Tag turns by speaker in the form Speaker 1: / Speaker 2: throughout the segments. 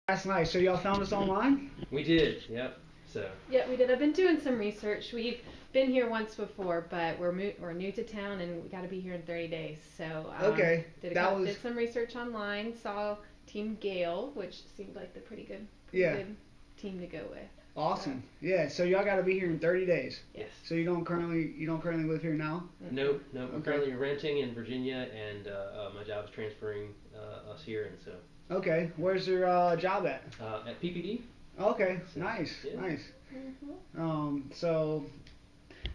Speaker 1: That's nice. So y'all found us online?
Speaker 2: We did, yep. So.
Speaker 3: Yeah, we did. I've been doing some research. We've been here once before, but we're new to town, and we got to be here in 30 days. So
Speaker 1: okay,
Speaker 3: did some research online. Saw Team Gale, which seemed like the pretty good team to go with.
Speaker 1: Awesome. So. Yeah. So y'all got to be here in 30 days.
Speaker 3: Yes.
Speaker 1: So you don't currently live here now?
Speaker 2: Nope. I'm currently renting in Virginia, and my job's transferring us here, and so.
Speaker 1: Okay. Where's your job at?
Speaker 2: At PPD.
Speaker 1: Okay.
Speaker 2: So,
Speaker 1: nice.
Speaker 2: Yeah.
Speaker 1: Nice. So,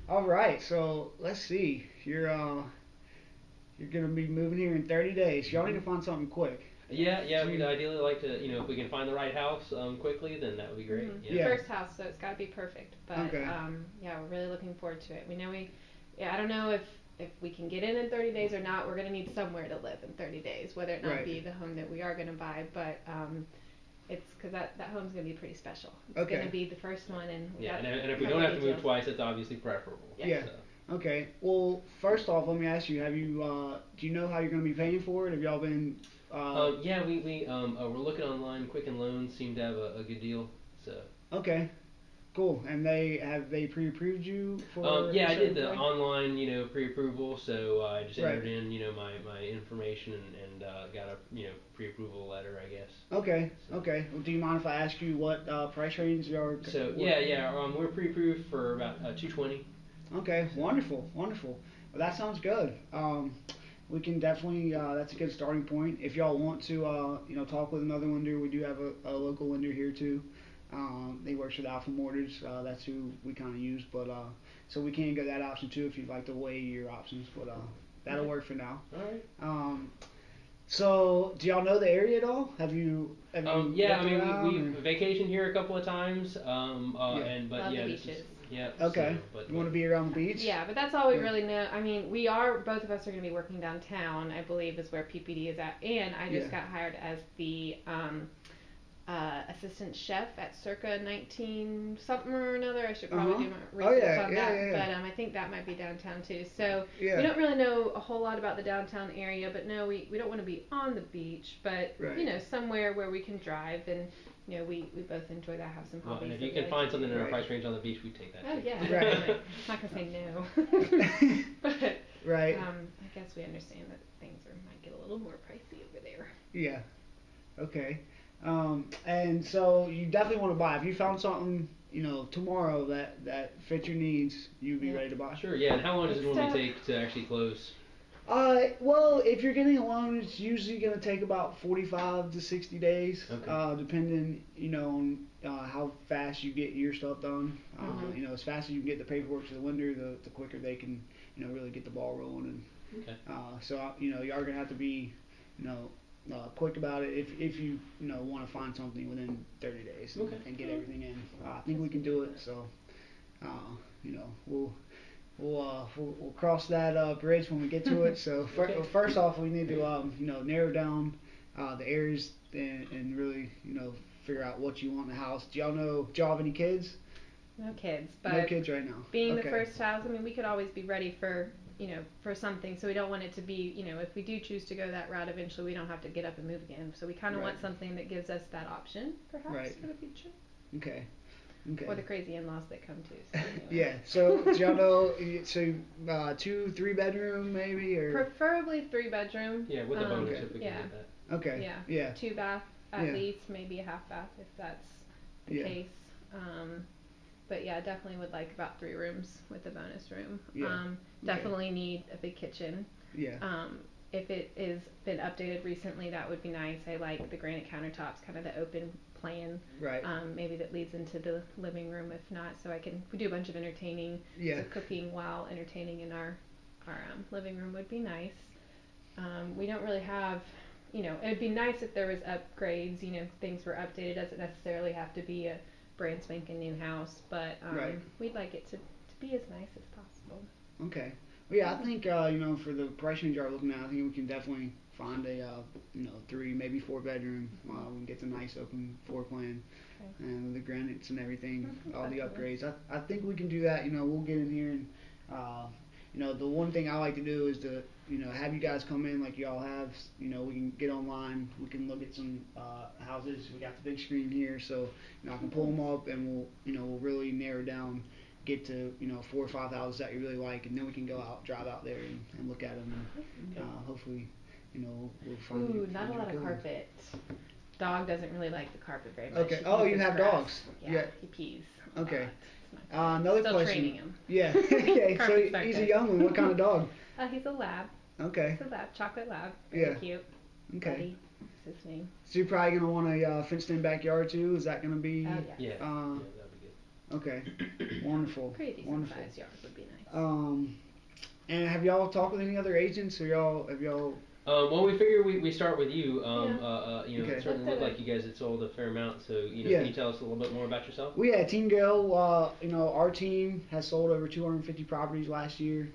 Speaker 1: all right. So let's see. You're gonna be moving here in 30 days. Y'all need to find something quick.
Speaker 2: Yeah. We'd ideally like to, if we can find the right house quickly, then that would be great.
Speaker 3: Mm-hmm. Yeah. First house, so it's got to be perfect. But yeah, we're really looking forward to it. We know I don't know if we can get in 30 days or not. We're going to need somewhere to live in 30 days, whether it not be the home that we are going to buy, but it's because that home's going to be pretty special. It's going to be the first one, and
Speaker 2: and if we don't have to move twice, it's obviously preferable.
Speaker 1: Yeah. So. Okay. Well, first off, let me ask you: do you know how you're going to be paying for it? Have y'all been?
Speaker 2: Yeah, we're looking online. Quicken Loans seem to have a good deal. So.
Speaker 1: Okay. Cool. And have they pre-approved you for?
Speaker 2: Yeah, I did the online, pre-approval. So I just entered in, my information and got a, pre-approval letter, I guess.
Speaker 1: Okay. So. Okay. Well, do you mind if I ask you what price range you are?
Speaker 2: So we're pre-approved for about $220.
Speaker 1: Okay. Wonderful. Well, that sounds good. We can definitely. That's a good starting point. If y'all want to, talk with another lender, we do have a local lender here too. He works with Alpha Mortgage. That's who we kind of use, but so we can go that option too if you'd like to weigh your options. But that'll work for now.
Speaker 2: All right.
Speaker 1: So do y'all know the area at all? Have you?
Speaker 2: Yeah, I mean we vacationed here a couple of times.
Speaker 3: Love the beaches.
Speaker 1: Yeah. Okay. So, you want to be around the beach?
Speaker 3: Yeah, but that's all we really know. I mean, both of us are going to be working downtown, I believe, is where PPD is at, and I just got hired as the assistant chef at Circa 19 something or another. I should probably do my research on that. But I think that might be downtown too. So we don't really know a whole lot about the downtown area, but no, we don't want to be on the beach, but somewhere where we can drive, and we both enjoy that, have some hobbies.
Speaker 2: And if you can find something in our price range on the beach, we'd take that.
Speaker 3: Oh yeah, right. I'm not gonna say no. But
Speaker 1: right.
Speaker 3: I guess we understand that things might get a little more pricey over there.
Speaker 1: Yeah. Okay. And so you definitely want to buy. If you found something, tomorrow that fits your needs, you'd be ready to buy.
Speaker 2: Sure, yeah. And how long does it normally take to actually close?
Speaker 1: Well, if you're getting a loan, it's usually going to take about 45 to 60 days, depending, on how fast you get your stuff done. As fast as you can get the paperwork to the lender, the quicker they can, really get the ball rolling. And so, you are going to have to be, quick about it if you want to find something within 30 days and get everything in. I think we can do it. So, we'll cross that bridge when we get to it. So first off, we need to narrow down the areas and really figure out what you want in the house. Do y'all have any kids?
Speaker 3: No kids, but
Speaker 1: no kids right now.
Speaker 3: Being the first house, I mean, we could always be ready for something. So we don't want it to be, if we do choose to go that route eventually, we don't have to get up and move again. So we kind of want something that gives us that option, perhaps, for the future.
Speaker 1: Okay.
Speaker 3: Or the crazy in-laws that come too. So anyway.
Speaker 1: Yeah. So do y'all know? So 2-3 bedroom maybe, or
Speaker 3: preferably 3-bedroom.
Speaker 2: Yeah, with a bonus if we can get that.
Speaker 1: Okay.
Speaker 3: Yeah. 2 bath at least, maybe a half bath if that's the case. But yeah, definitely would like about 3 rooms with a bonus room. Definitely need a big kitchen.
Speaker 1: Yeah.
Speaker 3: If it is been updated recently, that would be nice. I like the granite countertops, kind of the open plan.
Speaker 1: Right.
Speaker 3: Maybe that leads into the living room. If not, so we do a bunch of entertaining.
Speaker 1: Yeah.
Speaker 3: So cooking while entertaining in our living room would be nice. We don't really have, it'd be nice if there was upgrades. Things were updated. It doesn't necessarily have to be a brand spanking new house, but we'd like it to be as nice as possible.
Speaker 1: Okay. Well, yeah, I think for the price range you're looking at, I think we can definitely find a 3, maybe 4 bedroom. We can get the nice open floor plan and the granites and everything, all the upgrades. I think we can do that. We'll get in here and the one thing I like to do is to, have you guys come in like y'all have. We can get online. We can look at some houses. We got the big screen here, so I can pull them up, and we'll really narrow down, get to 4 or 5 houses that you really like, and then we can drive out there and look at them, and hopefully, we'll find.
Speaker 3: Ooh, not a lot of carpet. Dog doesn't really like the carpet very much.
Speaker 1: Okay. Oh, you have dogs.
Speaker 3: Yeah, he pees.
Speaker 1: Okay. Another
Speaker 3: Still
Speaker 1: question.
Speaker 3: training him.
Speaker 1: Yeah. Okay. So he's a young one. What kind of dog?
Speaker 3: He's a lab.
Speaker 1: Okay.
Speaker 3: He's a lab, chocolate lab. Very cute.
Speaker 1: Okay.
Speaker 3: Buddy is his name.
Speaker 1: So you're probably gonna want a fenced-in backyard too. Is that gonna be?
Speaker 3: Oh
Speaker 2: Yeah. That'd be good.
Speaker 1: Okay. Wonderful.
Speaker 3: Pretty decent sized yard would be nice.
Speaker 1: And have y'all talked with any other agents, or have y'all?
Speaker 2: Well, we figure we start with you.
Speaker 1: Okay.
Speaker 2: It certainly looked like you guys had sold a fair amount. So, can you tell us a little bit more about yourself?
Speaker 1: Well, yeah, Team Gale, our team has sold over 250 properties last year.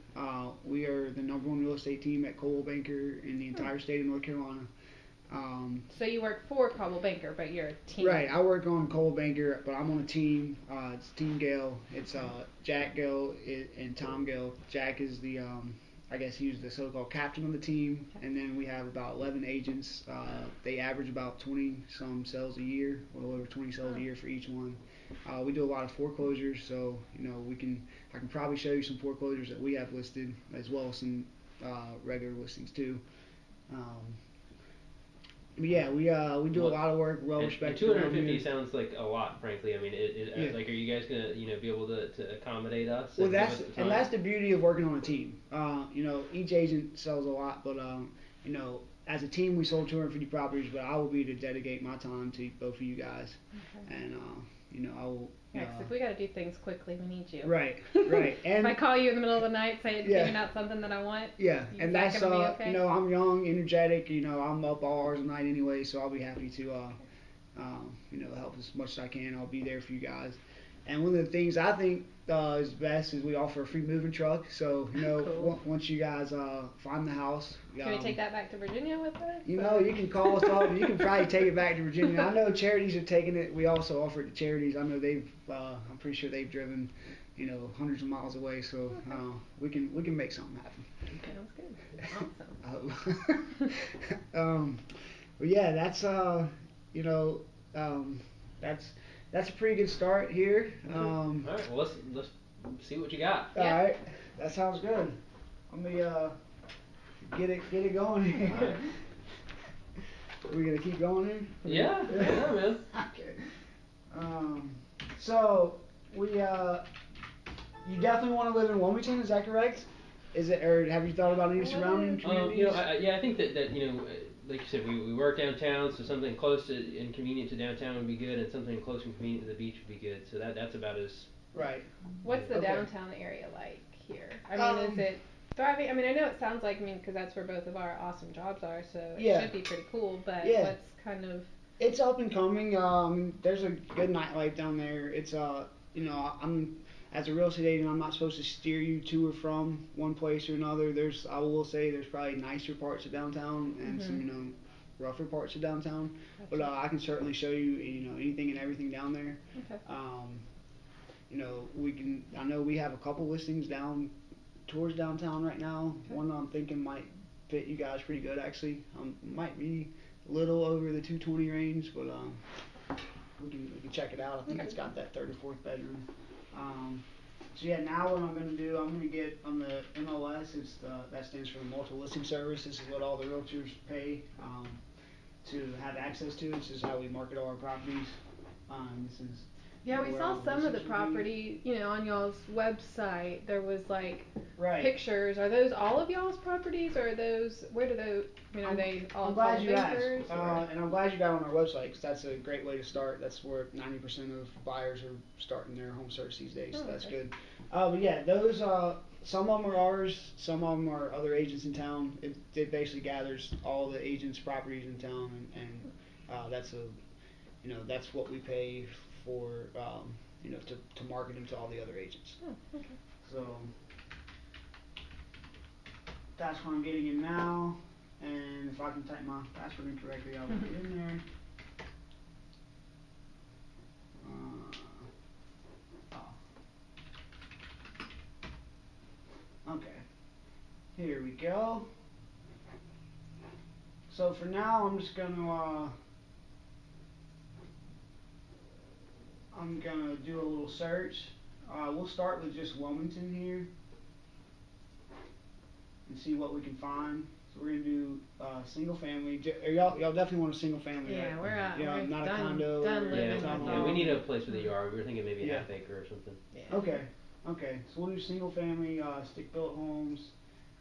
Speaker 1: We are the #1 real estate team at Coldwell Banker in the entire state of North Carolina.
Speaker 3: So you work for Coldwell Banker, but you're a team.
Speaker 1: Right, I work on Coldwell Banker, but I'm on a team. It's Team Gale. It's Jack Gale and Tom Gale. Jack is the I guess he was the so-called captain of the team, and then we have about 11 agents. They average about 20-some sales a year, a little over 20 sales a year for each one. We do a lot of foreclosures, so I can probably show you some foreclosures that we have listed, as well as some regular listings too. Yeah, we do a lot of work, well respected.
Speaker 2: 250 sounds like a lot, frankly. I mean, like, are you guys gonna, be able to accommodate us?
Speaker 1: Well, that's the beauty of working on a team. Each agent sells a lot, but as a team, we sold 250 properties. But I will be to dedicate my time to both of you guys, and I will.
Speaker 3: Yeah, 'cause if we got to do things quickly, we need you.
Speaker 1: Right. And
Speaker 3: if I call you in the middle of the night saying figuring out something that I want.
Speaker 1: Yeah, and that's
Speaker 3: gonna be okay?
Speaker 1: I'm young, energetic. I'm up all hours of the night anyway, so I'll be happy to help as much as I can. I'll be there for you guys. And one of the things I think is best is we offer a free moving truck. So
Speaker 3: cool.
Speaker 1: Once you guys find the house,
Speaker 3: can we take that back to Virginia with us?
Speaker 1: You can call us up. You can probably take it back to Virginia. I know charities are taking it. We also offer it to charities. I know I'm pretty sure they've driven, hundreds of miles away. So we can make something happen.
Speaker 3: Sounds good. Awesome.
Speaker 1: But yeah, that's a pretty good start here.
Speaker 2: All right, well, let's see what you got.
Speaker 1: All right, that sounds good. Let me get it going here.
Speaker 2: Right.
Speaker 1: Are we gonna keep going here?
Speaker 2: Yeah, man.
Speaker 1: Okay. So you definitely want to live in Wilmington, is that correct? Is it, or have you thought about any surrounding communities?
Speaker 2: I think that like you said, we work downtown, so something close to and convenient to downtown would be good, and something close and convenient to the beach would be good. So that's about as
Speaker 1: right.
Speaker 3: What's the downtown area like here? I mean, is it thriving? I mean, I know it sounds like, because that's where both of our awesome jobs are, so it should be pretty cool. But what's kind of?
Speaker 1: It's up and coming. There's a good nightlife down there. It's I'm as a real estate agent, I'm not supposed to steer you to or from one place or another. I will say there's probably nicer parts of downtown and some rougher parts of downtown. Gotcha. But I can certainly show you anything and everything down there.
Speaker 3: Okay.
Speaker 1: I know we have a couple listings down towards downtown right now. Okay. One I'm thinking might fit you guys pretty good actually. Might be a little over the 220 range, but we can check it out. I think it's got that third or fourth bedroom. So yeah, now what I'm going to do, I'm going to get on the MLS. That stands for the multiple listing service. This is what all the realtors pay to have access to. This is how we market all our properties. This is
Speaker 3: we saw some of the property, on y'all's website. There was like pictures. Are those all of y'all's properties, or are those? Where do those? Are they all?
Speaker 1: I'm glad you asked, and I'm glad you got on our website because that's a great way to start. That's where 90% of buyers are starting their home search these days. So that's good. But yeah, those some of them are ours. Some of them are other agents in town. It basically gathers all the agents' properties in town, and that's what we pay for to market them to all the other agents.
Speaker 3: Oh, okay.
Speaker 1: So that's what I'm getting in now, and if I can type my password incorrectly, I'll get it in there. Okay. Here we go. So for now, I'm just gonna do a little search. We'll start with just Wilmington here and see what we can find. So we're gonna do single family. Y'all definitely want a single family,
Speaker 3: yeah,
Speaker 1: right?
Speaker 3: We're
Speaker 1: not
Speaker 3: done,
Speaker 1: a condo.
Speaker 3: Done living.
Speaker 2: Yeah, we need a place with a yard. We were thinking maybe a half acre or something.
Speaker 3: Yeah.
Speaker 1: Okay. So we'll do single family, stick built homes.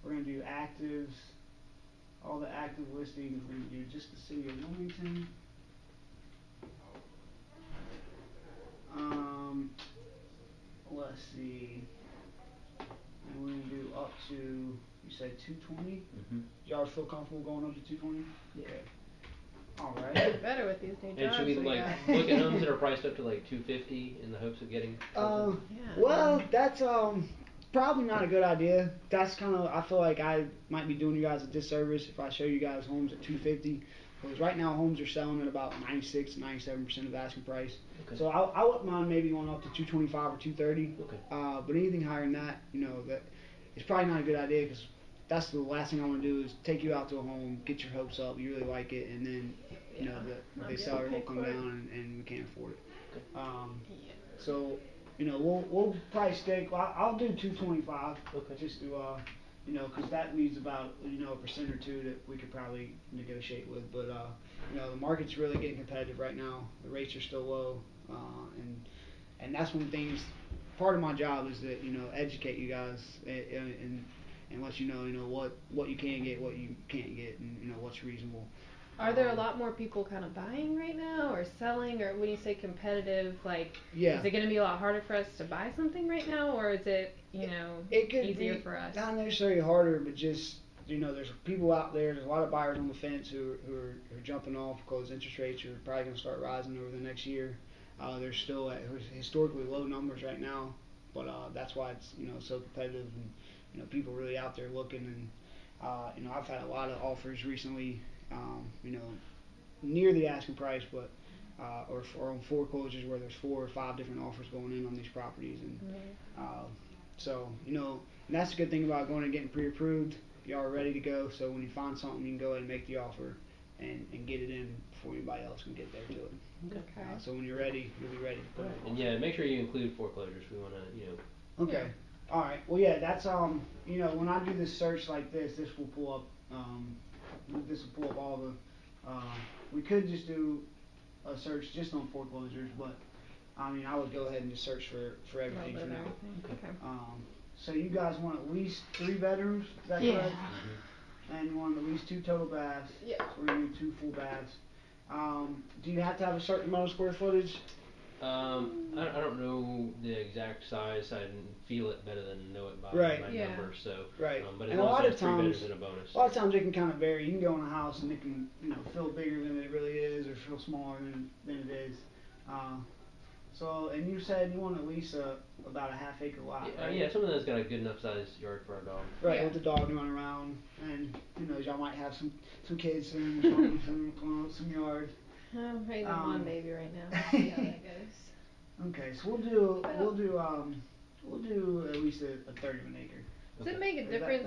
Speaker 1: We're gonna do actives. All the active listings. We're gonna do just the city of Wilmington. Let's see. And we're gonna do up to, you said 220?
Speaker 2: Mm-hmm.
Speaker 1: Y'all feel comfortable going up to 220?
Speaker 2: Yeah.
Speaker 1: Alright.
Speaker 3: Better with these new jobs.
Speaker 2: And should we look at homes that are priced up to like 250 in the hopes of getting something?
Speaker 1: Well, that's probably not a good idea. That's kind of, I feel like I might be doing you guys a disservice if I show you guys homes at 250. Because right now homes are selling at about 96 to 97% of asking price. Okay. So I wouldn't mind maybe going up to 225 or 230. Okay. But anything higher than that, that it's probably not a good idea, because that's the last thing I want to do is take you out to a home, get your hopes up, you really like it, and then the seller will come down and we can't afford it. Okay. So we'll probably stick. I'll do 225. Okay. Just to because that leaves about a percent or two that we could probably negotiate with. But the market's really getting competitive right now. The rates are still low, and that's one of the things. Part of my job is to educate you guys and let you know what you can get, what you can't get, and what's reasonable.
Speaker 3: Are there a lot more people kind of buying right now or selling, or when you say competitive, is it going to be a lot harder for us to buy something right now, or is it,
Speaker 1: it could
Speaker 3: easier
Speaker 1: be
Speaker 3: for us?
Speaker 1: Not necessarily harder, but just, there's people out there's a lot of buyers on the fence who are jumping off because interest rates are probably going to start rising over the next year. They're still at historically low numbers right now, but that's why it's, so competitive, and, people really out there looking, and, I've had a lot of offers recently, near the asking price, but or on foreclosures where there's 4 or 5 different offers going in on these properties, and so and that's the good thing about going and getting pre-approved. Y'all are ready to go, so when you find something, you can go ahead and make the offer and get it in before anybody else can get there to it.
Speaker 3: Okay.
Speaker 1: So when you're ready, you'll be ready to put it.
Speaker 2: And make sure you include foreclosures. We want to,
Speaker 1: Okay. Yeah. All right. Well, yeah, that's when I do this search like this will pull up. This will pull up all the. We could just do a search just on foreclosures, but I would go ahead and just search for everything for now.
Speaker 3: Okay.
Speaker 1: So you guys want at least 3 bedrooms? Is that correct? Mm-hmm. And you want at least 2 total baths?
Speaker 3: Yeah.
Speaker 1: So we're gonna do 2 full baths. Do you have to have a certain amount of square footage?
Speaker 2: I don't know the exact size. I didn't feel it better than know it by number. So, but
Speaker 1: and a lot of times,
Speaker 2: 3 bedrooms and a bonus.
Speaker 1: A lot of times it can kind of vary. You can go in a house and it can feel bigger than it really is, or feel smaller than it is. So, and you said you want at least about a half acre lot, right?
Speaker 2: Yeah, something that's got a good enough sized yard for our dog.
Speaker 1: Right, with the dog running around, and y'all might have some kids in some yard.
Speaker 3: I'm raising one baby right now. We'll see how that goes.
Speaker 1: Okay, so we'll do at least a 30 of an acre.
Speaker 3: Does it make a difference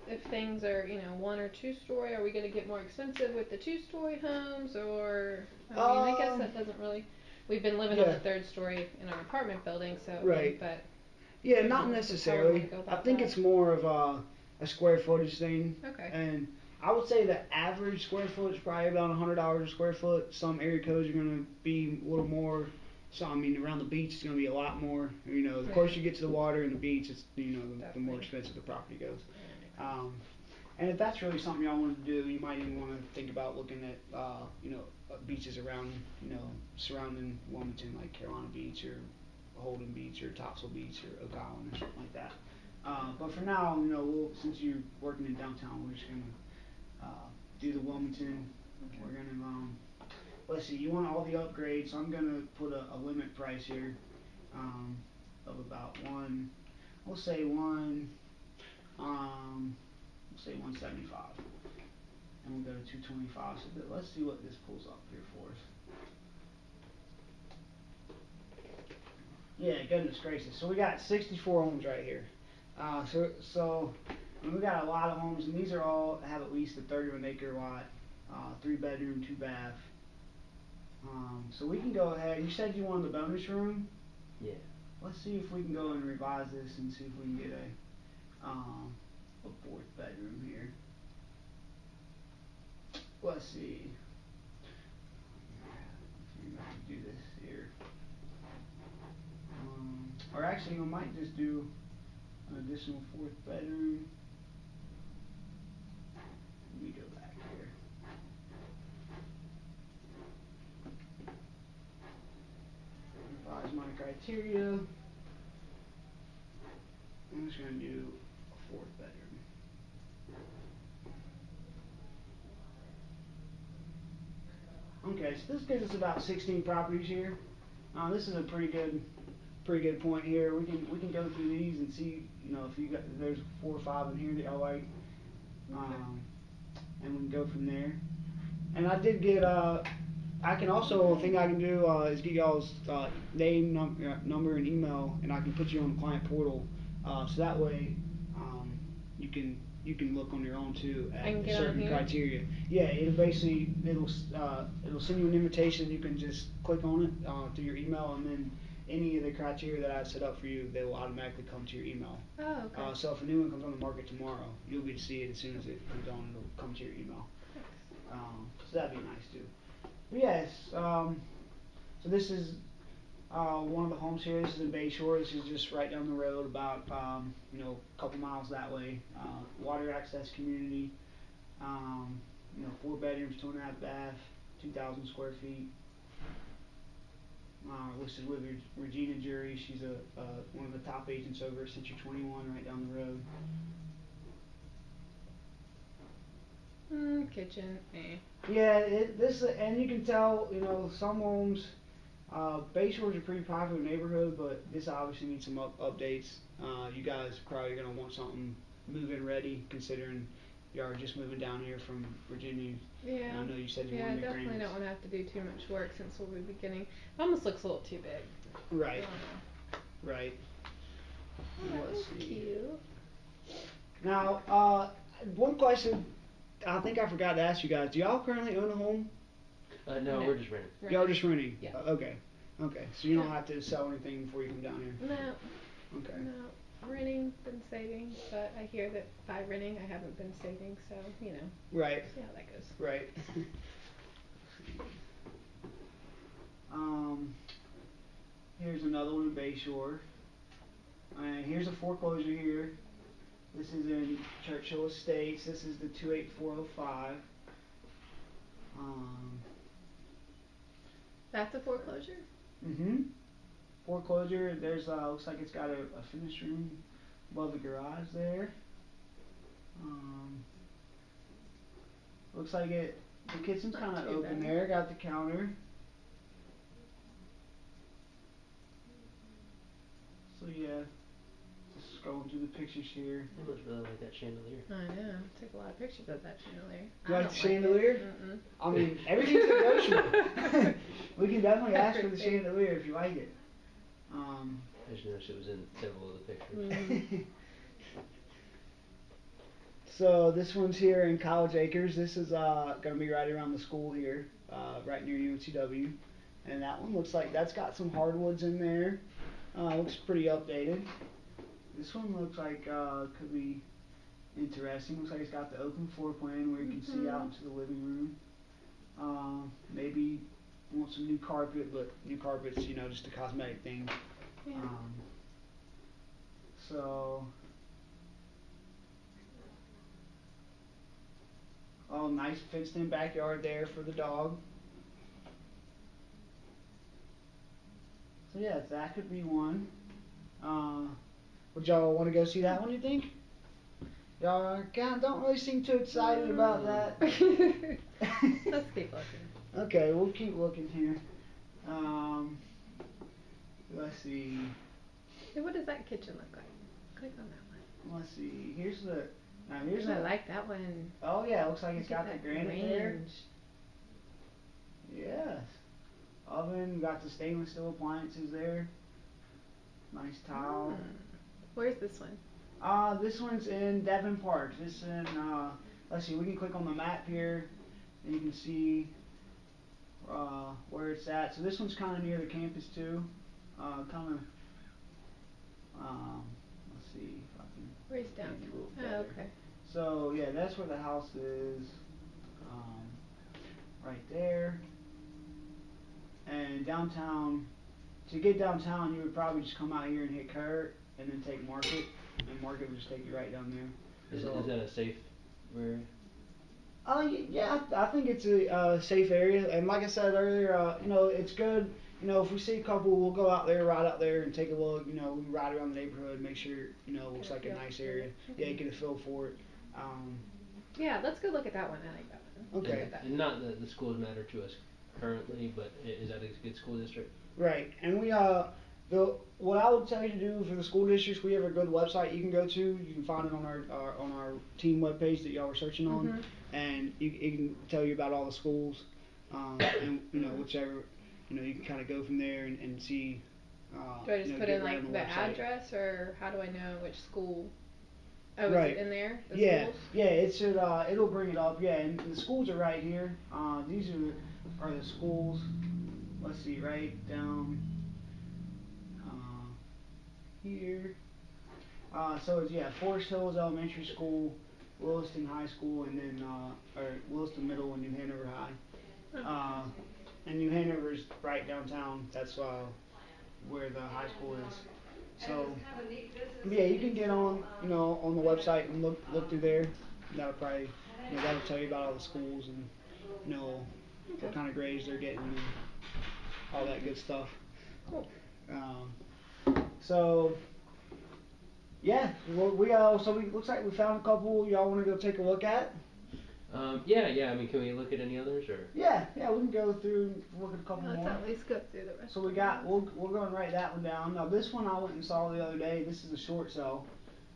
Speaker 3: if things are 1 or 2 story? Are we going to get more expensive with the 2-story homes, or I guess that doesn't really. We've been living on the 3rd story in our apartment building, so but
Speaker 1: not necessarily. I think it's more of a square footage thing.
Speaker 3: Okay.
Speaker 1: And I would say the average square foot is probably about $100 a square foot. Some area codes are going to be a little more. So around the beach it's going to be a lot more. The closer you get to the water and the beach, it's the more expensive the property goes. And if that's really something y'all want to do, you might even want to think about looking at beaches around surrounding Wilmington, like Carolina Beach or Holden Beach or Topsail Beach or Oak Island or something like that. But for now, since you're working in downtown, we're just gonna do the Wilmington. Okay. We're gonna let's see. You want all the upgrades, so I'm gonna put a limit price here of about we'll say 175, and we'll go to 225. So let's see what this pulls up here for us. Yeah, goodness gracious. So we got 64 homes right here. So And we got a lot of homes, and these are all have at least a 31-acre lot, 3-bedroom, 2-bath. So we can go ahead. You said you wanted the bonus room.
Speaker 2: Yeah.
Speaker 1: Let's see if we can go and revise this and see if we can get a 4th bedroom here. Let's see. If you might do this here. Or actually, we might just do an additional 4th bedroom. Let me go back here. Revise my criteria. I'm just going to do a 4th bedroom. Okay, so this gives us about 16 properties here. This is a pretty good point here. We can go through these and see, if there's 4 or 5 in here that y'all like, and we can go from there. And I did get I can also thing I can do is get y'all's name, number, and email, and I can put you on the client portal, so that way you can look on your own too at certain criteria. Yeah, it'll send you an invitation. You can just click on it through your email, and then any of the criteria that I set up for you, they will automatically come to your email.
Speaker 3: Oh, okay.
Speaker 1: So if a new one comes on the market tomorrow, you'll get to see it as soon as it comes on. It'll come to your email. So that'd be nice too. But yes. So this is one of the homes here. This is in Bayshore. This is just right down the road, about a couple miles that way. Water access community. 4 bedrooms, 2.5 bath, 2,000 square feet. Listed with Regina Jury. She's one of the top agents over at Century 21, right down the road.
Speaker 3: Kitchen,
Speaker 1: Yeah, and you can tell, some homes. Bayshore's a pretty popular neighborhood, but this obviously needs some updates. You guys probably gonna want something move-in ready, considering you are just moving down here from Virginia.
Speaker 3: Yeah.
Speaker 1: And I know you said you
Speaker 3: yeah,
Speaker 1: wanted to
Speaker 3: definitely don't want to have to do too much work since we'll be beginning. It almost looks a little too big.
Speaker 1: Right. Right.
Speaker 3: Oh,
Speaker 1: Let's see.
Speaker 3: Cute.
Speaker 1: Now, one question I think I forgot to ask you guys. Do y'all currently own a home?
Speaker 2: No, we're just renting.
Speaker 1: Y'all just renting?
Speaker 3: Yeah.
Speaker 1: Okay. So you don't have to sell anything before you come down here?
Speaker 3: No.
Speaker 1: Okay.
Speaker 3: No. Renting, been saving, but I hear that by renting I haven't been saving, so,
Speaker 1: Right.
Speaker 3: see how that goes.
Speaker 1: Right. Here's another one in Bayshore. And here's a foreclosure here. This is in Churchill Estates. This is the 28405.
Speaker 3: That's a foreclosure?
Speaker 1: Foreclosure. There's looks like it's got a finished room above the garage there. Looks like the kitchen's kind of open there. Got the counter. So yeah, just scrolling through the pictures here.
Speaker 2: I must really like that chandelier.
Speaker 3: I know. Took a lot of pictures of that chandelier.
Speaker 1: You like the chandelier? I mean, everything's negotiable. We can definitely ask for the chandelier if you like it.
Speaker 2: I just noticed it was in several of the pictures.
Speaker 1: So this one's here in College Acres. This is going to be right around the school here, right near UNCW. And that one looks like that's got some hardwoods in there. Looks pretty updated. This one looks like could be interesting. Looks like it's got the open floor plan where you can see out into the living room. Maybe want some new carpet, but new carpet's just a cosmetic thing.
Speaker 3: Yeah.
Speaker 1: Nice fenced-in backyard there for the dog. So yeah, that could be one. Would y'all want to go see that one, you think? Y'all don't really seem too excited about that.
Speaker 3: Let's keep looking.
Speaker 1: Okay, we'll keep looking here. Let's see.
Speaker 3: Hey, what does that kitchen look like? Click on that one.
Speaker 1: Let's see. Here's
Speaker 3: I like that one.
Speaker 1: Oh yeah, it looks like it's got the granite there. Yes. Oven, got the stainless steel appliances there. Nice tile.
Speaker 3: Where's this one?
Speaker 1: This one's in Devon Park. This in, let's see, we can click on the map here, and you can see where it's at. So this one's kind of near the campus too. Let's see if I can.
Speaker 3: Where's down? Oh, okay.
Speaker 1: So yeah, that's where the house is. Right there. And downtown, to get downtown, you would probably just come out here and hit Kurt, and then take Market, and Market would just take you right down there.
Speaker 2: Is that a safe area?
Speaker 1: Yeah, I think it's a safe area, and like I said earlier, it's good. If we see a couple, we'll go out there, ride out there, and take a look. We ride around the neighborhood, make sure it looks like a nice area. Yeah, you get a feel for it.
Speaker 3: Yeah, let's go look at that one. I like that one.
Speaker 1: Okay.
Speaker 2: And not that the schools matter to us currently, but is that a good school district?
Speaker 1: Right, and what I would tell you to do for the school districts, we have a good website you can go to. You can find it on our team webpage that y'all were searching on, and it can tell you about all the schools, and whichever, you can kind of go from there and see.
Speaker 3: Do I just put in like the address, or how do I know which school? Oh,
Speaker 1: right.
Speaker 3: Is it in there? The
Speaker 1: schools? Yeah,
Speaker 3: it
Speaker 1: it'll bring it up. Yeah, and the schools are right here. These are the schools. Let's see, right down here. So it's Forest Hills Elementary School, Williston High School, and then Williston Middle and New Hanover High. And New Hanover's right downtown. That's where the high school is. So yeah, you can get on on the website and look through there. That'll probably that'll tell you about all the schools and what kind of grades they're getting and all that good stuff.
Speaker 3: Cool.
Speaker 1: So yeah, looks like we found a couple y'all want to go take a look at.
Speaker 2: Yeah. I mean, can we look at any others or?
Speaker 1: Yeah. We can go through and look at a couple more.
Speaker 3: Let's at least go through the rest.
Speaker 1: So we'll go and write that one down. Now this one I went and saw the other day. This is a short sale,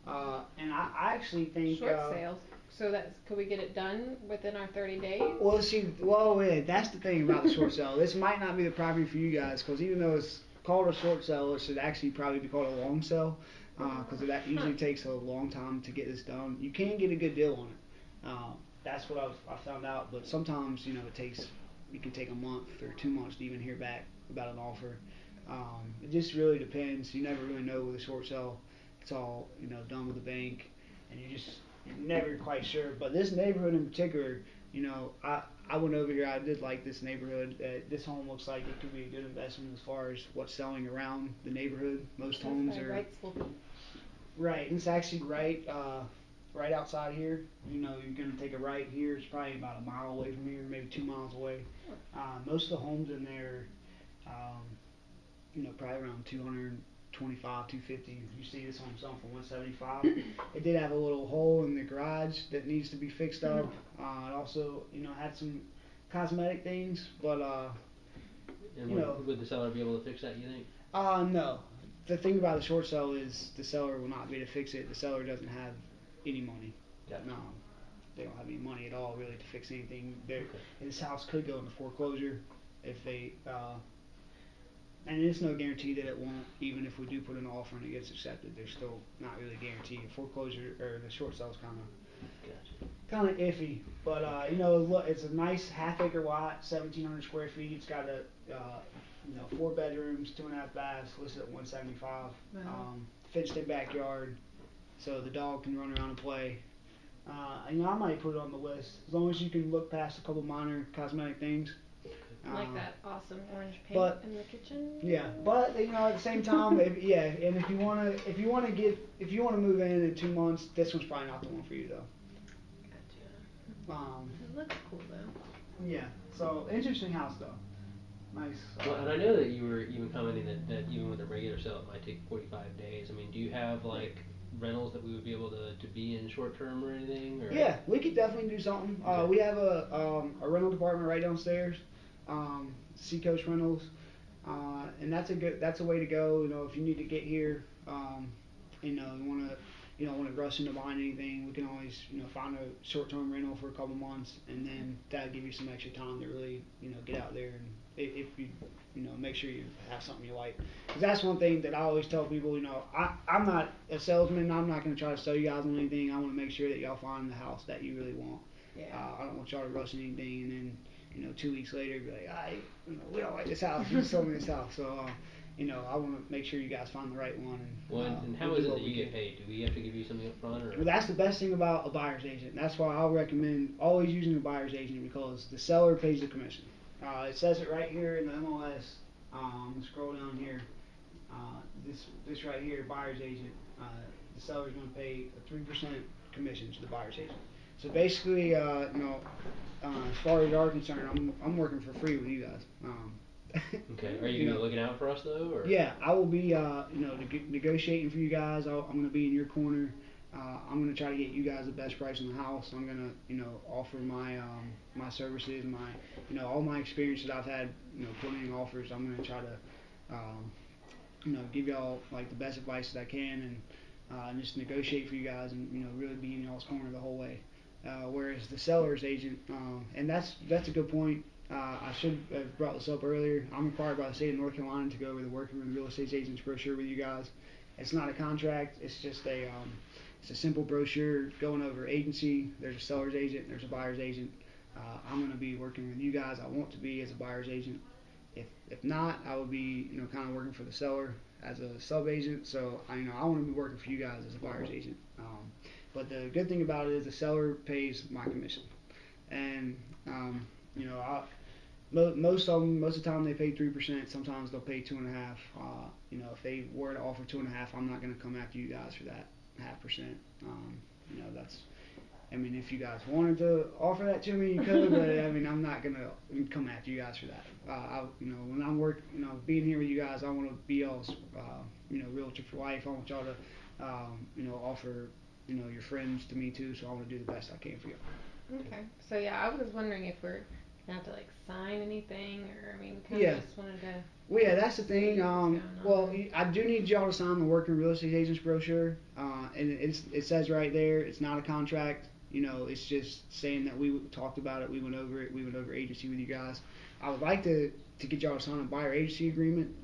Speaker 1: and I actually think
Speaker 3: short sales. So could we get it done within our 30 days?
Speaker 1: Well, that's the thing about the short sale. This might not be the property for you guys, because even though it's called a short sale, it should actually probably be called a long sale, because that usually takes a long time to get this done. You can get a good deal on it. That's what I found out, but sometimes it can take a month or 2 months to even hear back about an offer. It just really depends. You never really know with a short sale. It's all done with the bank, and you're never quite sure. But this neighborhood in particular, I went over here. I did like this neighborhood. This home looks like it could be a good investment as far as what's selling around the neighborhood. Most homes are right, and it's actually right outside here. You're going to take a right here. It's probably about a mile away from here, maybe 2 miles away. Most of the homes in there, probably around 225, 250. You see this home selling for 175. It did have a little hole in the garage that needs to be fixed up. It also, had some cosmetic things, but
Speaker 2: would the seller be able to fix that, you think?
Speaker 1: No. The thing about the short sale is the seller will not be able to fix it. The seller doesn't have any money.
Speaker 2: Gotcha.
Speaker 1: No, they don't have any money at all really to fix anything. This house could go into foreclosure if they, and it's no guarantee that it won't. Even if we do put an offer and it gets accepted, there's still not really guaranteed. Foreclosure or the short sale is kind of iffy. But look, it's a nice half-acre lot, 1,700 square feet. It's got 4 bedrooms, 2.5 baths, listed at 175.
Speaker 3: Wow.
Speaker 1: Fenced-in backyard, so the dog can run around and play. I might put it on the list as long as you can look past a couple minor cosmetic things.
Speaker 3: Like that awesome orange paint in the kitchen.
Speaker 1: Yeah, but at the same time, and if you want to move in 2 months, this one's probably not the one for you though.
Speaker 3: Gotcha. It looks cool though.
Speaker 1: Yeah. So interesting house though. Nice.
Speaker 2: Well, and I know that you were even commenting that even with a regular sale, it might take 45 days. I mean, do you have like rentals that we would be able to be in short term or anything? Or?
Speaker 1: Yeah, we could definitely do something. We have a rental department right downstairs, Seacoast Rentals, and that's a way to go. If you need to get here, you want to rush into buying anything, we can always find a short term rental for a couple months, and then that'll give you some extra time to really get out there and if you make sure you have something you like. Because that's one thing that I always tell people. I'm not a salesman. I'm not going to try to sell you guys on anything. I want to make sure that y'all find the house that you really want.
Speaker 3: Yeah.
Speaker 1: I don't want y'all to rush anything and then 2 weeks later be like, we don't like this house. You sold me this house. So I want to make sure you guys find the right one.
Speaker 2: And how is it that you get paid? Do we have to give you something up front? Or?
Speaker 1: Well, that's the best thing about a buyer's agent. That's why I'll recommend always using a buyer's agent, because the seller pays the commission. It says it right here in the MLS. Scroll down here. This right here, buyer's agent. The seller's going to pay a 3% commission to the buyer's agent. So basically, as far as you're concerned, I'm working for free with you guys.
Speaker 2: Okay. Are you looking out for us though? Or?
Speaker 1: Yeah, I will be. Negotiating for you guys. I'm going to be in your corner. I'm going to try to get you guys the best price on the house. I'm going to, offer my my services, my, all my experience that I've had, putting in offers. I'm going to try to, give y'all like the best advice that I can, and just negotiate for you guys, and really be in y'all's corner the whole way. Whereas the seller's agent, and that's a good point. I should have brought this up earlier. I'm required by the state of North Carolina to go over the Working with Real Estate Agents brochure with you guys. It's not a contract. It's just it's a simple brochure going over agency. There's a seller's agent. There's a buyer's agent. I'm going to be working with you guys. I want to be as a buyer's agent. If not, I would be kind of working for the seller as a sub agent. So I want to be working for you guys as a buyer's agent. But the good thing about it is the seller pays my commission, and most of the time they pay 3%. Sometimes they'll pay 2.5%. If they were to offer 2.5%, I'm not going to come after you guys for that 0.5%. That's. If you guys wanted to offer that to me, you could. But I'm not going to come after you guys for that. When I'm being here with you guys, I want to be y'all's, realtor for life. I want y'all to, offer, your friends to me too. So I want to do the best I can for you.
Speaker 3: Okay. So yeah, I was wondering if we're gonna have to sign anything, or we kind of just wanted to.
Speaker 1: Well, yeah, that's the thing. I do need y'all to sign the Working Real Estate Agents brochure, and it says right there, it's not a contract. It's just saying that we talked about it, we went over it, we went over agency with you guys. I would like to get y'all to sign a buyer agency agreement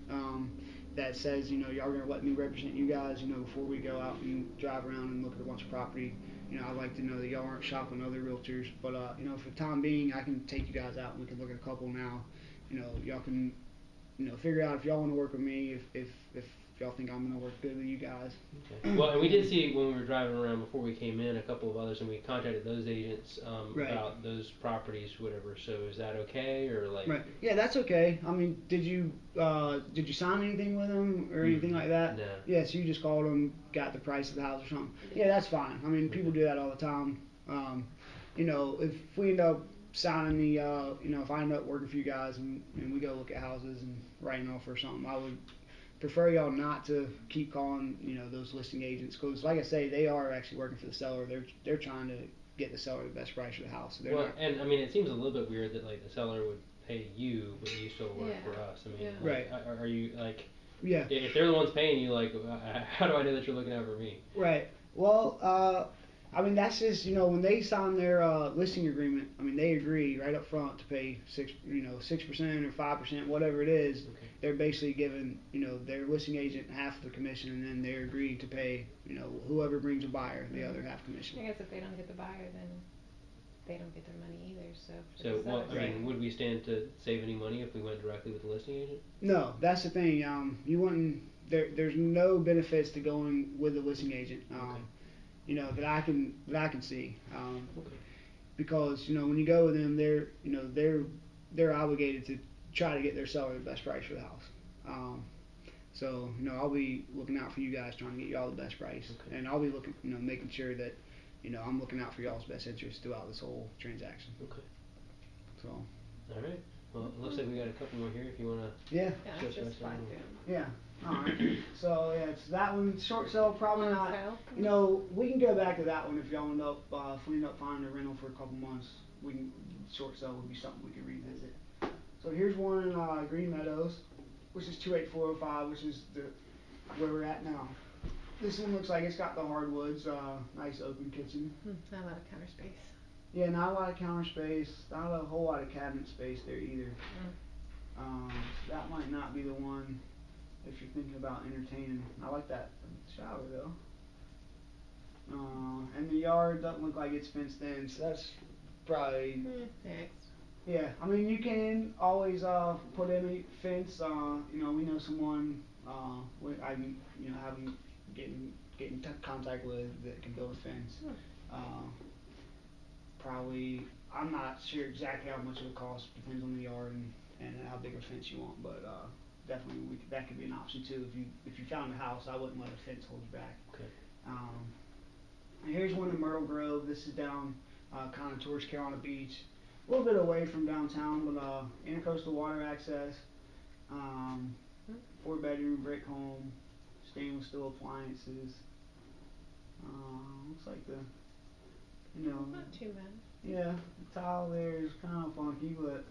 Speaker 1: that says, y'all are going to let me represent you guys, before we go out and drive around and look at a bunch of property. I'd like to know that y'all aren't shopping other realtors. But, for the time being, I can take you guys out and we can look at a couple now. Y'all can, figure out if y'all want to work with me, if y'all think I'm going to work good with you guys.
Speaker 2: Okay. Well, and we did see when we were driving around before we came in a couple of others, and we contacted those agents
Speaker 1: right.
Speaker 2: about those properties, whatever. So is that okay, or
Speaker 1: Right. Yeah, that's okay. Did you sign anything with them or anything like that?
Speaker 2: No.
Speaker 1: Yeah, so you just called them, got the price of the house or something. Yeah, that's fine. People do that all the time. If we end up signing the, if I end up working for you guys and we go look at houses and writing off or something, I would prefer y'all not to keep calling, those listing agents, because like I say, they are actually working for the seller. They're trying to get the seller the best price for the house. So
Speaker 2: and it seems a little bit weird that the seller would pay you, but you still work for us.
Speaker 1: right?
Speaker 2: Are you
Speaker 1: Yeah.
Speaker 2: If they're the ones paying you, how do I know that you're looking out for me?
Speaker 1: Right. Well, that's just when they sign their listing agreement. They agree right up front to pay 6% or 5%, whatever it is.
Speaker 2: Okay.
Speaker 1: They're basically giving their listing agent half the commission, and then they're agreeing to pay whoever brings a buyer the other half commission.
Speaker 3: I guess if they don't get the buyer, then they don't get their money either.
Speaker 2: So would we stand to save any money if we went directly with the listing agent?
Speaker 1: No, that's the thing. You wouldn't. There's no benefits to going with the listing agent.
Speaker 2: Okay.
Speaker 1: That I can see.
Speaker 2: Okay.
Speaker 1: Because when you go with them, they're obligated to try to get their seller the best price for the house. So I'll be looking out for you guys, trying to get y'all the best price,
Speaker 2: okay.
Speaker 1: and I'll be looking, making sure that I'm looking out for y'all's best interest throughout this whole transaction.
Speaker 2: Okay.
Speaker 1: So.
Speaker 2: All right. Well, it looks like we got a couple more here. If you want to.
Speaker 1: Yeah.
Speaker 3: Yeah, just fine.
Speaker 1: Yeah. All right. So yeah, it's that one. Short sale, probably not. We can go back to that one if y'all end up if we end up finding a rental for a couple months. We can short sale would be something we could revisit. So here's one in Green Meadows, which is 28405, which is where we're at now. This one looks like it's got the hardwoods, nice open kitchen.
Speaker 3: Not a lot of counter space.
Speaker 1: Yeah, not a lot of counter space, not a whole lot of cabinet space there either. So that might not be the one if you're thinking about entertaining. I like that shower though. And the yard doesn't look like it's fenced in, so that's probably.
Speaker 3: Next.
Speaker 1: Yeah, I mean you can always put in a fence. You know, we know someone. I have them get in contact with that can build a fence. Probably, I'm not sure exactly how much it would cost. Depends on the yard and how big a fence you want, but definitely that could be an option too. If you found a house, I wouldn't let a fence hold you back.
Speaker 2: Okay.
Speaker 1: And here's one in Myrtle Grove. This is down kind of towards Carolina Beach, a little bit away from downtown, but intercoastal water access, 4-bedroom brick home, stainless steel appliances. Looks like
Speaker 3: not too bad.
Speaker 1: Yeah, the tile there is kind of funky, but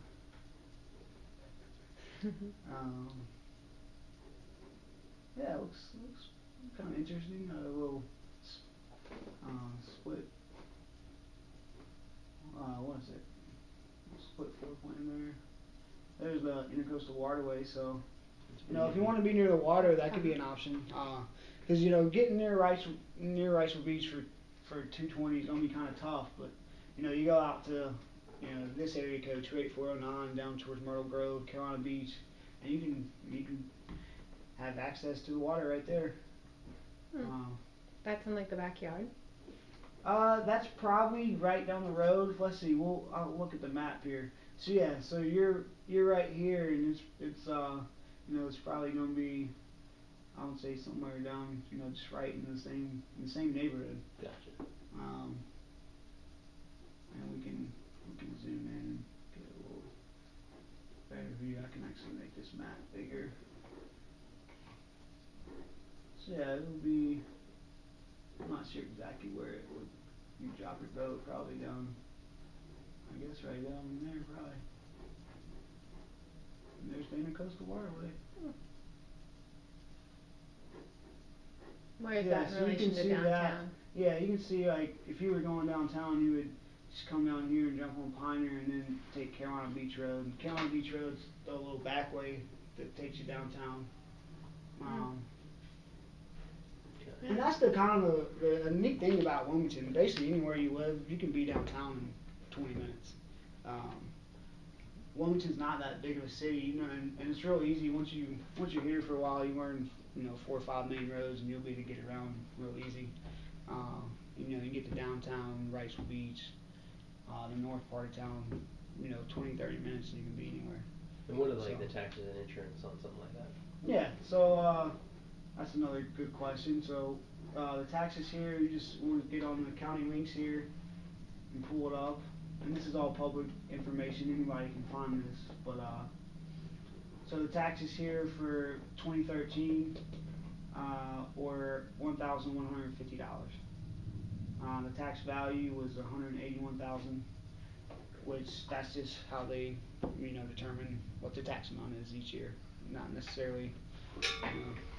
Speaker 1: yeah, it looks kind of interesting. A little split. What is it? Split floor plan there. There's the intercoastal waterway, so if you want to be near the water, that could be an option. Because getting near Riceville Beach for 220 is gonna be kind of tough, but you go out to this area code 28409 down towards Myrtle Grove, Carolina Beach, and you can have access to the water right there.
Speaker 3: That's in like the backyard.
Speaker 1: That's probably right down the road. Let's see. I'll look at the map here. So yeah, so you're right here, and it's it's probably gonna be, I would say somewhere down just right in the same neighborhood.
Speaker 2: Gotcha.
Speaker 1: And we can zoom in and get a little better view. I can actually make this map bigger. So yeah, it'll be. I'm not sure exactly where it would. You drop your boat probably down. I guess right down in there probably. And there's the Intercoastal Waterway.
Speaker 3: Where is that in relation to downtown?
Speaker 1: That, yeah, you can see like if you were going downtown, you would just come down here and jump on Pioneer and then take Carolina Beach Road. And Carolina Beach Road's the little back way that takes you downtown. And that's the kind of the neat thing about Wilmington. Basically, anywhere you live, you can be downtown in 20 minutes. Wilmington's not that big of a city, and it's real easy once you're here for a while. You learn 4 or 5 main roads, and you'll be able to get around real easy. You get to downtown, Riceville Beach, the north part of town. 20, 30 minutes, and you can be anywhere.
Speaker 2: And what are the taxes and insurance on something like that?
Speaker 1: Yeah, so that's another good question. So the taxes here, we'll get on the county links here and pull it up. And this is all public information. Anybody can find this. But so the taxes here for 2013 were $1,150. The tax value was $181,000, which that's just how they determine what the tax amount is each year. Not necessarily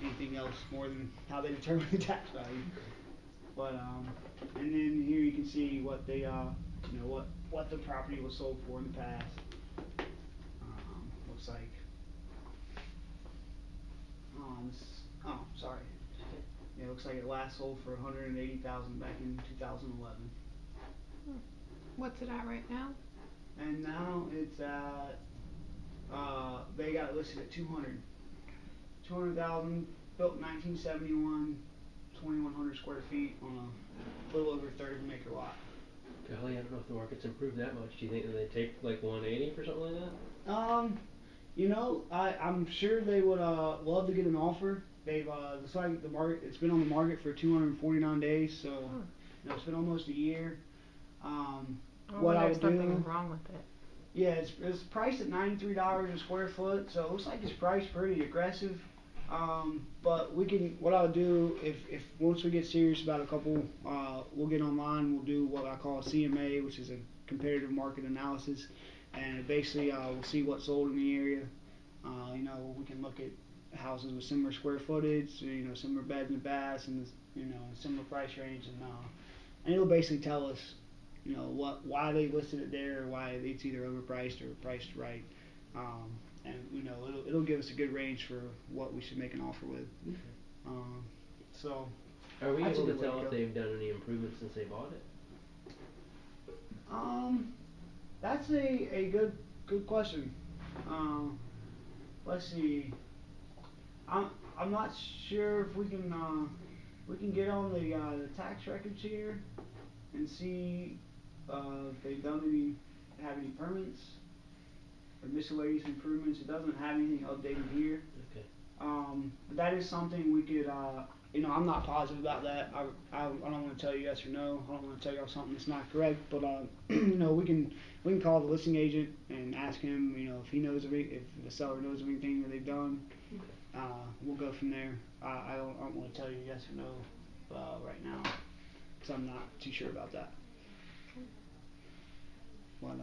Speaker 1: anything else more than how they determine the tax value. But and then here you can see what they what the property was sold for in the past. Looks like sorry. Yeah, it looks like it last sold for $180,000 back in 2011.
Speaker 3: What's it at right now?
Speaker 1: And now it's at they got it listed at 200,000, built in 1971, 2,100 square feet on a little over 30 acre lot.
Speaker 2: Golly, I don't know if the market's improved that much. Do you think that they take like 180 for something like that? I'm sure they would love to get an offer. They've it's like the market. It's been on the market for 249 days, so it's been almost a year. What I would do?
Speaker 3: Something wrong with it.
Speaker 1: Yeah, it's priced at $93 a square foot, so it looks like it's priced pretty aggressive. But what I'll do if once we get serious about a couple, we'll get online. We'll do what I call a CMA, which is a comparative market analysis, and basically we'll see what's sold in the area. We can look at houses with similar square footage, similar beds and baths, and similar price range, and it'll basically tell us, why they listed it there, or why it's either overpriced or priced right.
Speaker 2: and it'll give us a good range for what we should make an offer with. So.
Speaker 4: Are we able to tell if they've done any improvements since they bought it?
Speaker 2: That's a good question. Let's see. I'm not sure if we can get on the tax records here and see if they've have any permits or miscellaneous improvements. It doesn't have anything updated here.
Speaker 4: Okay.
Speaker 2: But that is something we could. I'm not positive about that. I don't want to tell you yes or no. I don't want to tell y'all something that's not correct. But we can call the listing agent and ask him, if he knows if the seller knows of anything that they've done. We'll go from there. I don't want to tell you yes or no right now because I'm not too sure about that. But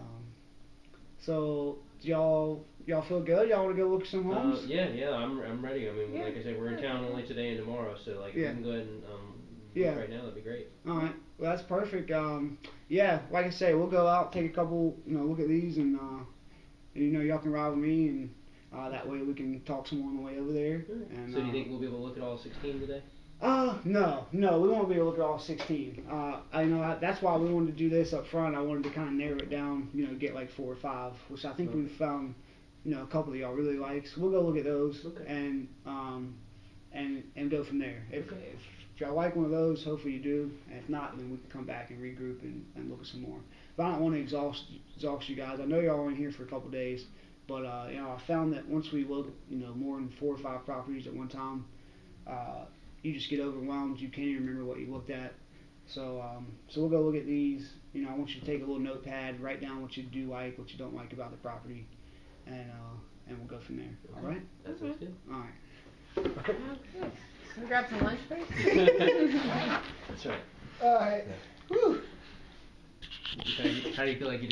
Speaker 2: so y'all feel good? Y'all want to go look at some homes?
Speaker 4: Yeah, I'm ready. I mean, like I said, we're in town only today and tomorrow, so if we can go ahead and look right now, that'd be great.
Speaker 2: All right, well that's perfect. Like I say, we'll go out, take a couple, look at these, and y'all can ride with me, and that way we can talk some more on the way over there. And,
Speaker 4: so do you think we'll be able to look at all 16 today?
Speaker 2: No, we won't be able to look at all 16. That's why we wanted to do this up front. I wanted to kind of narrow it down, get like 4 or 5, which I think we've found, a couple of y'all really like. So we'll go look at those and go from there. If y'all like one of those, hopefully you do. And if not, then we can come back and regroup and look at some more. But I don't want to exhaust you guys. I know y'all are in here for a couple of days, but I found that once we look, more than 4 or 5 properties at one time, you just get overwhelmed. You can't even remember what you looked at. So we'll go look at these. I want you to take a little notepad, write down what you do like, what you don't like about the property, and we'll go from there.
Speaker 4: Okay.
Speaker 2: All right?
Speaker 4: That sounds good.
Speaker 2: All right.
Speaker 3: Can we grab some lunch first?
Speaker 4: That's right.
Speaker 2: All right.
Speaker 4: Yeah.
Speaker 2: Whew.
Speaker 4: How do you feel like you